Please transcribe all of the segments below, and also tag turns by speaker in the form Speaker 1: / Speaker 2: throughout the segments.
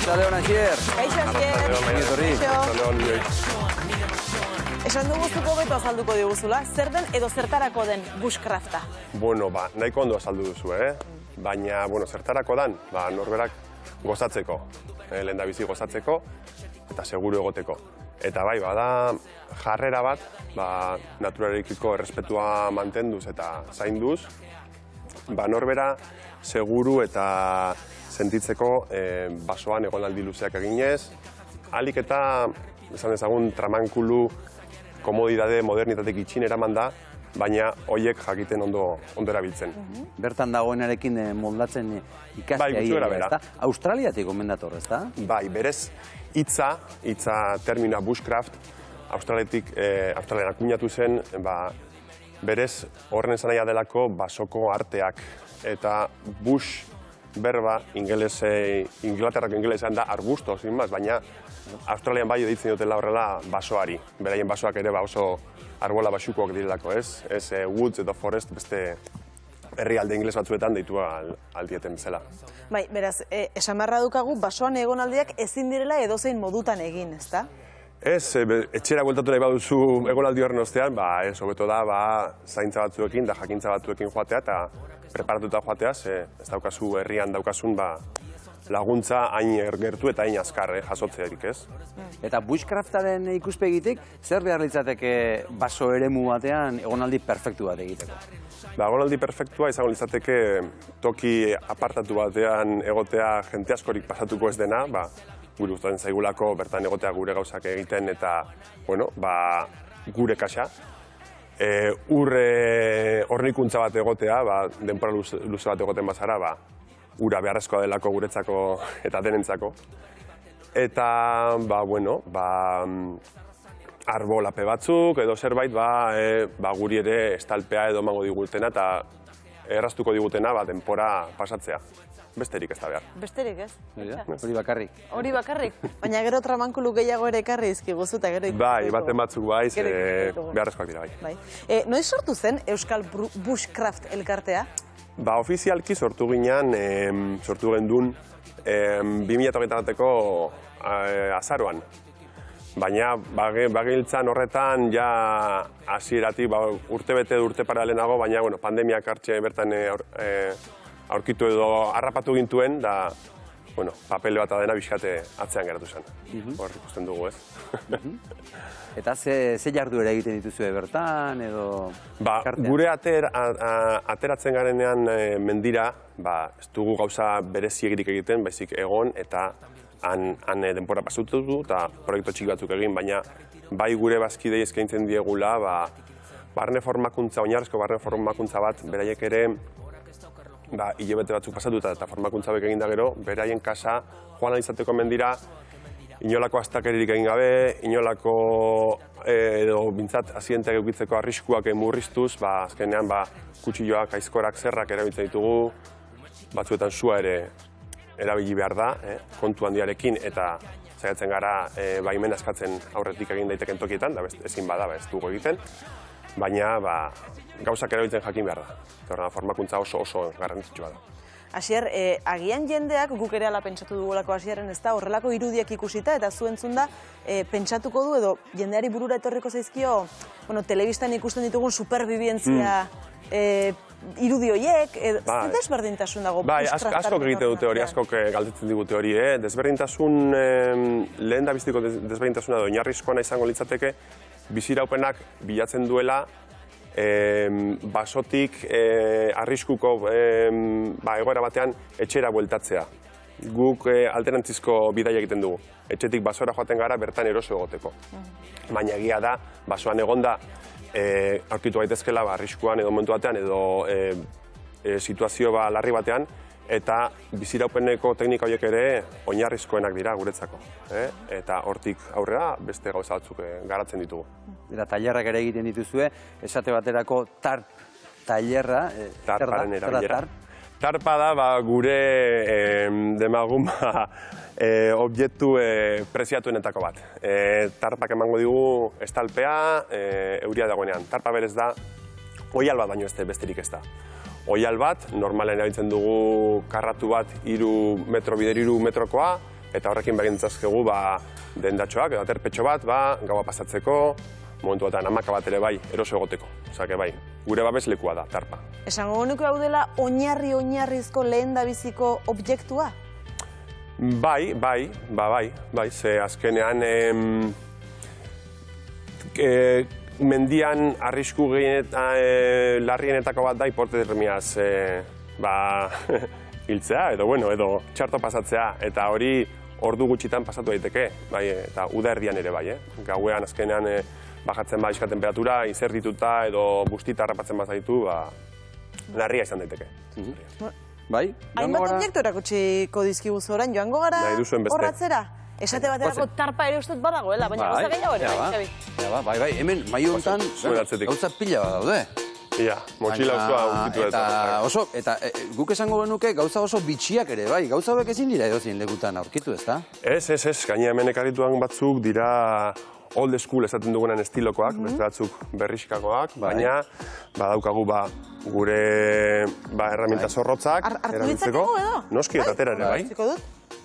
Speaker 1: Arratsalde hon, Asier.
Speaker 2: Kaixo, Asier.
Speaker 1: Kaixo.
Speaker 2: Esan dugu zuko beto azalduko diguzula, zer den edo zertarako den bushcrafta?
Speaker 3: Bueno, nahiko ondo azaldu duzu, Baina, zertarako dan, norberak gozatzeko, lehendabizi gozatzeko, eta seguru egoteko. Eta bai, bada jarrera bat, naturarekiko errespetua mantenduz eta zainduz, norbera seguru eta sentitzeko basoan egonaldi luzeak eginez, ahalik eta, esan dezagun, tramankulu, komodidade, modernitate gitxin eraman da, baina hoiek jakiten ondo erabiltzen.
Speaker 1: Bertan dagoenarekin moldatzen ikastea
Speaker 3: bera.
Speaker 1: Australiatik gomendator, ezta?
Speaker 3: Bai, berez hitza termina bushcraft, Australian akuñatu zen, berez horren esan nahi delako basoko arteak. Eta bush berba, Inglaterrako ingelesean da arbusto, sin más, baina Australian bai deitzen dutela horrela basoari. Beraien basoak ere oso arbola basukoak direlako, ez? Ez woods edo forest beste herrialde ingeles batzuetan deitu aldieten bezala.
Speaker 2: Bai, beraz, esan beharra dukagu, basoan egonaldiak ezin direla edozein modutan egin, ezta?
Speaker 3: Ez, etxera bueltatu nahi baduzu egonaldi horren ostean, ez, hobeto da, zaintza batzuekin da jakintza batzuekin joatea eta preparatuta joatea, ez daukazu herrian daukasun laguntza hain gertu eta hain azkar jasotzearik, ez?
Speaker 1: Eta bushcraftaren ikuspegitik, zer behar litzateke baso eremu batean egonaldi perfektu bat egiteko?
Speaker 3: Egonaldi perfektua izango litzateke toki apartatu batean egotea jente askorik pasatuko ez dena, gure gustatzen zaigulako bertan egotea gure gauzak egiten eta, gure kaxa. Hornikuntza bat egotea, denbora luze bat egoten bazara, ura beharrezkoa delako guretzako eta denentzako. Eta, arbolape batzuk edo zerbait, guri ere estalpea edo emango digutena eta erraztuko digutena denbora pasatzea. Besterik ez da behar.
Speaker 2: Besterik ez?
Speaker 1: Hori bakarrik.
Speaker 2: Hori bakarrik, baina gero tramankulu gehiago ere ekarri izkiguzu eta gero ikusten.
Speaker 3: Bai, baten batzuk beharrezkoak dira bai.
Speaker 2: Noiz sortu zen Euskal Bushcraft elkartea?
Speaker 3: Ofizialki sortu ginen, sortu gendun 2008ko azaroan. Baina, bagiltzan horretan, ja hasieratik urtebete urte paralenago, baina pandemiak hartxe bertan aurkitu edo harrapatu gintuen, da papel bat adena bizkate atzean geratu zen. Hor ikusten dugu, ez?
Speaker 1: Eta ze jarduera egiten dituzue bertan, edo...
Speaker 3: Gure ateratzen garenean mendira, ez dugu gauza bereziegirik egiten, baizik egon eta han denbora pasutu du eta proiektu txiki batzuk egin, baina bai gure bazkidei eskaintzen diegula, barne formakuntza, oinarrizko barne formakuntza bat, beraiek ere hilabete batzuk pasatuta eta formakuntza bek egin da gero, beraien kasa joan izateko mendira, inolako astakeririk egin gabe, inolako edo bintzat azienteak eukitzeko arriskuak murriztuz, azkenean kutxilloak, aizkorak, zerrak erabiltzen ditugu, batzuetan sua ere erabili behar da, kontu handiarekin eta saiatzen gara baimena eskatzen aurretik egin daiteken tokietan, da ezin bada ez dugu egiten, baina gauzak erabiltzen jakin behar da. Eta formakuntza oso garrantzitsua da.
Speaker 2: Asier, agian jendeak guk ere ala pentsatu dugulako Asierren ez da, horrelako irudiak ikusita eta zu entzunda pentsatuko du edo jendeari burura etorriko zaizkio, telebistan ikusten ditugun superbibientzia irudi horiek, zer desberdintasun dago?
Speaker 3: Askok egite dute hori, askok galdetzen digute hori. Desberdintasun, lehen da biztiko desberdintasuna edo oinarrizkoa izango litzateke, biziraupenak bilatzen duela basotik arriskuko egoera batean etxera bueltatzea. Guk alternatzizko bidaia egiten dugu. Etxetik basora joaten gara bertan eroso egoteko. Baina egia da, basoan egonda aurkitu gaitezkela arriskuan edo momentu batean edo situazio larri batean eta biziraupeneko teknika horiek ere oinarrizkoenak dira guretzako. Eta hortik aurrera beste gauza batzuk garatzen ditugu.
Speaker 1: Eta tailerrak ere egiten dituzue, esate baterako tarp tailerra.
Speaker 3: Tarparen erabilera. Tarpa da gure demagun objektu preziatuenetako bat. Tarpak emango digu estalpea euria dagoenean. Tarpa berez da oihal bat baino besterik ez da. Oihal bat, normalen erabiltzen dugu karratu bat 3 metro bider 3 metrokoa, eta horrekin begintzazkegu dendatxoak, edo aterpetxo bat, gaua pasatzeko, momentu batean hamaka bat ere bai, eroso egoteko. Osea, bai, gure babes lekua da, tarpa.
Speaker 2: Esango genuke hau dela oinarrizko lehen da biziko objektua?
Speaker 3: Bai, ze azkenean mendian arrisku larrienetako bat da hipotermiaz hiltzea, edo txarto pasatzea, eta hori ordu gutxitan pasatu daiteke, eta uda erdian ere bai, gauean azkenean bajatzen pixka temperatura, izerdituta edo bustita harrapatzen bazaitu, larria izan daiteke.
Speaker 1: Bai?
Speaker 2: Hainbat objektu erakutsiko dizkiguzu orain, joango gara horratzera? Esate baterako tarpa ere ustez badagoela, baina gauza gehiago ere, Xabi?
Speaker 1: Bai, hemen maio honetan gauza pila bat daude.
Speaker 3: Ia, motxila osoa ukitu
Speaker 1: eta guk esango genuke gauza oso bitxiak ere, bai, gauza hauek ezin dira edozein lekutan aurkitu, ezta?
Speaker 3: Ez, gaina hemen ekarrituan batzuk dira old school esaten dugunen estilokoak, beste batzuk berrixkakoak, baina badaukagu gure erraminta zorrotzak erabiltzeko. Noski eta atera ere, bai.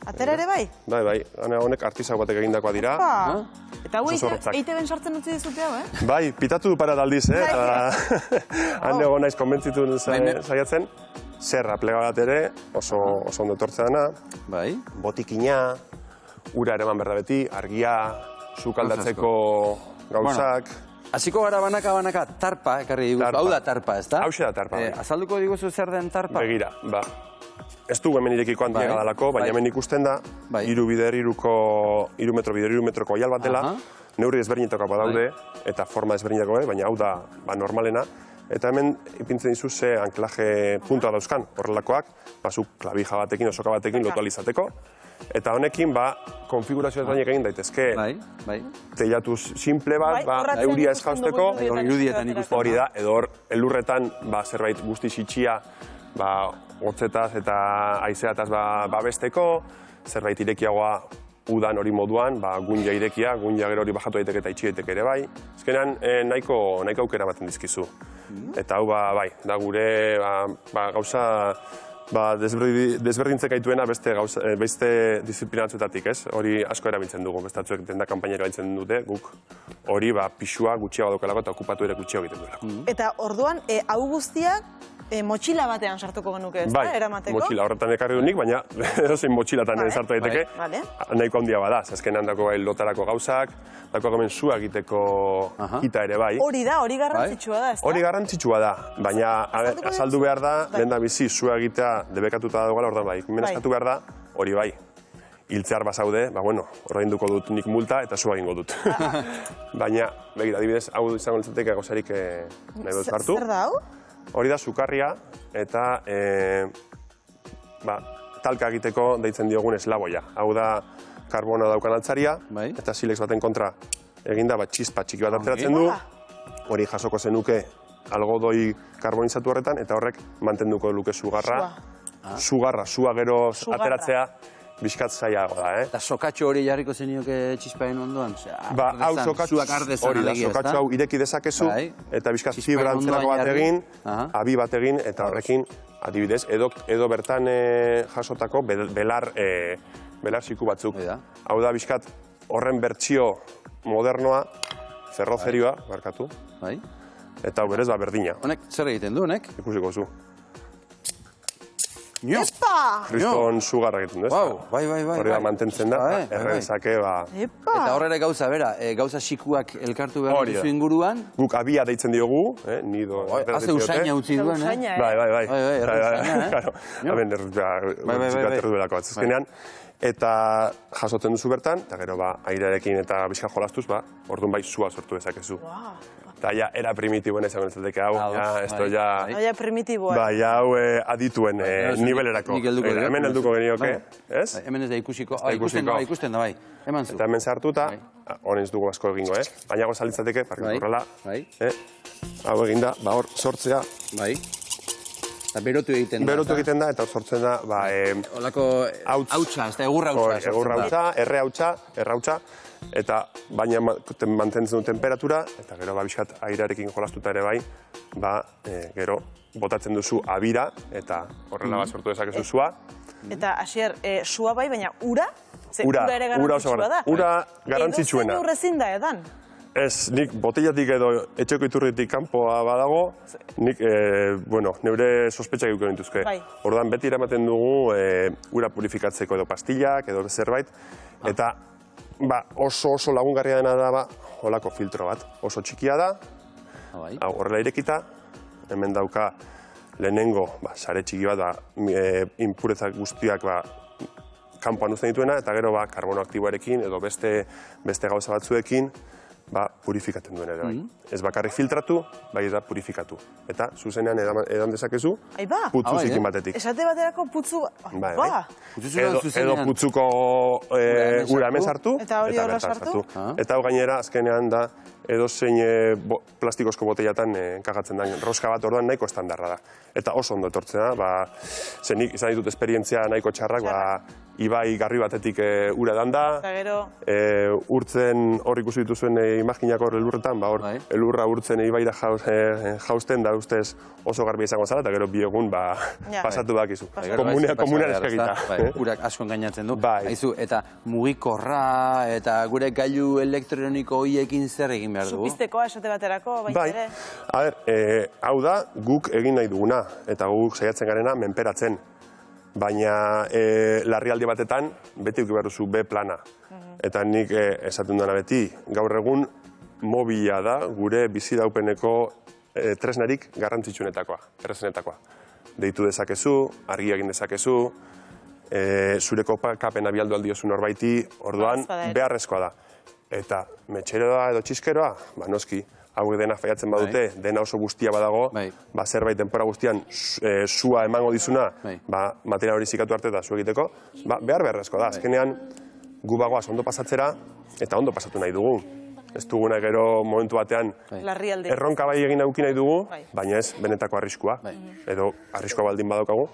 Speaker 2: Atera ere bai?
Speaker 3: Bai, honek artisau batek egindakoa dira.
Speaker 2: Eta hau EITB-en sartzen utzi dizute hau,
Speaker 3: Bai, pitatu du paradaldiz, eta han egon naiz konbentzitu saiatzen. Zerra plega bat ere, oso ondo etortzea dana.
Speaker 1: Bai.
Speaker 3: Botikina, ura ere eman berda beti, argia, sukaldatzeko gauzak.
Speaker 1: Hasiko gara banaka tarpa, ekarri diguzu. Hau da tarpa, ezta?
Speaker 3: Hau da tarpa.
Speaker 1: Azalduko diguzu zer den tarpa?
Speaker 3: Begira, ez dugu hemen irekiko handia gadalako, baina hemen ikusten da, 3 metro bider 3 metroko oial bat dela, neurri ezberdinetako badaude, eta forma ezberdinetako, baina hau da normalena. Eta hemen ipintzen dizu ze anklaje puntua dauzkan, horrelakoak, zuk klabija batekin, osoka batekin lotu alizateko. Eta honekin, konfigurazio ezberdinak egin daitezke, teilatu simple bat, euria ez jauzteko, hori da, edo hor, elurretan zerbait guzti itxia, hotzetaz eta haizeataz babesteko, zerbait irekiagoa udan hori moduan, gunja irekia, gunja gero hori bajatu daiteke eta itxi daiteke ere bai. Ezkenean nahiko aukera ematen dizkizu. Eta hau da gure gauza desberdintzek gaituena beste disiplinatzuetatik, ez? Hori asko erabiltzen dugu, bestatzuek denda kanpainera erabiltzen dute, guk hori pixua gutxiago daukalako eta okupatu ere gutxiago egiten duelako.
Speaker 2: Eta orduan, hau guztiak motxila batean sartuko genuke, ez da, eramateko?
Speaker 3: Bai, motxila horretan ekarri dunik, baina edozein motxilatan sartu daiteke, nahiko handia bada, azkenean dako lotarako gauzak, dako hemen sua egiteko kita ere bai.
Speaker 2: Hori da, hori garrantzitsua da, ez da?
Speaker 3: Hori garrantzitsua da, baina azaldu behar da, lehen da bizi sua egitea debekatuta dagoela, ordan bai, meneskatu behar da, hori bai. Hiltzear bazaude, ordainduko dut nik multa eta sua egingo dut. Baina, begira, adibidez, hau izango litzateke gauzarik nahi dut hartu.
Speaker 2: Zer da hau?
Speaker 3: Hori da sukarria eta talka egiteko deitzen diogun eslaboia. Hau da karbona daukan altzaria eta silex baten kontra eginda txispa txiki bat ateratzen du. Hori jasoko zenuke algodoi karbonizatu horretan eta horrek mantenduko luke sugarra. Sua gero ateratzea bizkat zailago da,
Speaker 1: Eta sokatxo hori jarriko zenioke txispaen ondoan?
Speaker 3: Hau sokatxo hau ireki dezakezu, eta bizkat fibra antzerako bat egin, abi bat egin, eta horrekin, adibidez, edo bertan jasotako belar siku batzuk. Hau da bizkat horren bertsio modernoa, ferrozerioa, barkatu, eta hau berez berdina.
Speaker 1: Honek zer egiten du, honek?
Speaker 3: Ikusiko zu.
Speaker 2: Espa!
Speaker 3: Kriston sugarra egiten du, ez?
Speaker 1: Bai.
Speaker 3: Hori da mantentzen da, errezake,
Speaker 1: Eta horrela gauza, gauza xikuak elkartu behar duzu inguruan.
Speaker 3: Guk abia deitzen diogu, nido...
Speaker 1: Haze usaina utzi duen,
Speaker 3: Bai. Eta jasotzen duzu bertan, eta gero airearekin eta bizka jolastuz, orduan bai sua sortu dezakezu. Eta ja, era primitiboen esan entzateke hau, esto ja...
Speaker 2: Ja, primitiboa.
Speaker 3: Bai, hau adituen nivelerako. Hemen helduko genioke, ez?
Speaker 1: Hemen ez da ikusiko. Ikusten da, bai. Eman zu.
Speaker 3: Eta hemen sartuta, honen ez dugu asko egingo, baina goza litzateke, parkatu horrela. Hau eginda, hor sortzea.
Speaker 1: Bai. Eta berotu egiten da.
Speaker 3: Berotu egiten da, eta sortzen da,
Speaker 1: Olako hautsa, ez da egurra hautsa.
Speaker 3: Egurra hautsa, erre hautsa, eta baina mantentzen du temperatura, eta gero bizkat airearekin jolastuta ere bai, gero botatzen duzu abira, eta horrela sortu dezakezu sua.
Speaker 2: Eta, Asier, sua bai, baina ura? ura ere garrantzitsua da.
Speaker 3: Ura garrantzitsuena.
Speaker 2: Edo zein urrezin da edan?
Speaker 3: Ez, nik botellatik edo etxeko iturritik kanpoa badago, nik, neure sospetxak eduko nintuzke. Orduan, beti eramaten dugu ura purifikatzeko edo pastillak edo zerbait, eta oso lagungarria dena da, holako filtro bat. Oso txikia da, horrela irekita, hemen dauka lehenengo sare txiki bat, inpurezak guztiak kanpoan uzten dituena, eta gero karbono aktiboarekin edo beste gauza batzuekin purifikatzen duen ere bai. Ez bakarrik filtratu, bai da purifikatu. Eta zuzenean edan dezakezu, putzu zikin batetik.
Speaker 2: Esate baterako putzu...
Speaker 3: Edo putzuko ura hemen sartu, eta bertan sartu. Eta hau gainera, azkenean da, edo zein plastikozko botellatan kagatzen den roska bat orduan nahiko estandarra da. Eta oso ondo etortzen da, zenik izan ditut esperientzia nahiko txarrak, ibai garbi batetik ura edan da, urtzen hor ikusi dituzuen imaginak hor elurretan, elurra urtzen ibaira jausten da ustez oso garbi izango zara, eta gero bi egun pasatu bakizu. Komunean espegita.
Speaker 1: Urak asko engainatzen du. Eta mugikorra eta gure gailu elektroniko horiekin zer egin behar dugu?
Speaker 2: Supiztekoa esate baterako, baita ere?
Speaker 3: Hau da, guk egin nahi duguna, eta guk saiatzen garena menperatzen. Baina larrialdi batetan beti eduki behar duzu B plana. Eta nik esaten duena beti, gaur egun mobila da gure bizi daupeneko tresnarik garrantzitsuenetakoa, errezenetakoa. Deitu dezakezu, argi egin dezakezu, zure kapena bialdu aldiozu norbaiti, orduan beharrezkoa da. Eta metxeroa edo txiskeroa, noski, hauek dena faiatzen badute, dena oso guztia badago, zerbait denpora guztian sua emango dizuna, material hori zikatu arte eta zu egiteko, beharrezkoa da. Azkenean, gu bagoaz ondo pasatzera, eta ondo pasatu nahi dugu. Ez duguna gero momentu batean erronka bai egin auki nahi dugu, baina ez benetako arriskua. Edo arriskua baldin badaukagu,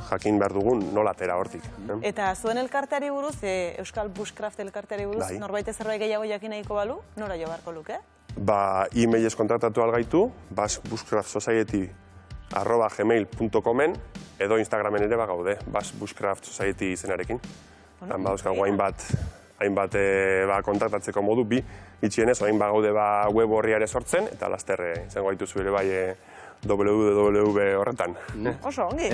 Speaker 3: jakin behar dugun nola atera hortik.
Speaker 2: Eta zuen elkarteari buruz, Euskal Bushcraft elkarteari buruz, norbait zerbait gehiago jakin nahiko balu, nora jo beharko luke?
Speaker 3: E-mailez kontratatu algaitu, basbushcraftsociety@gmail.comen edo Instagramen ere gaude, basbushcraftsociety izenarekin. Badauzkagu hainbat kontaktatzeko modu, itxienez, hain gaude web horria ere sortzen, eta laster izango gaituzu ere bai www horretan.
Speaker 2: Oso, ongi.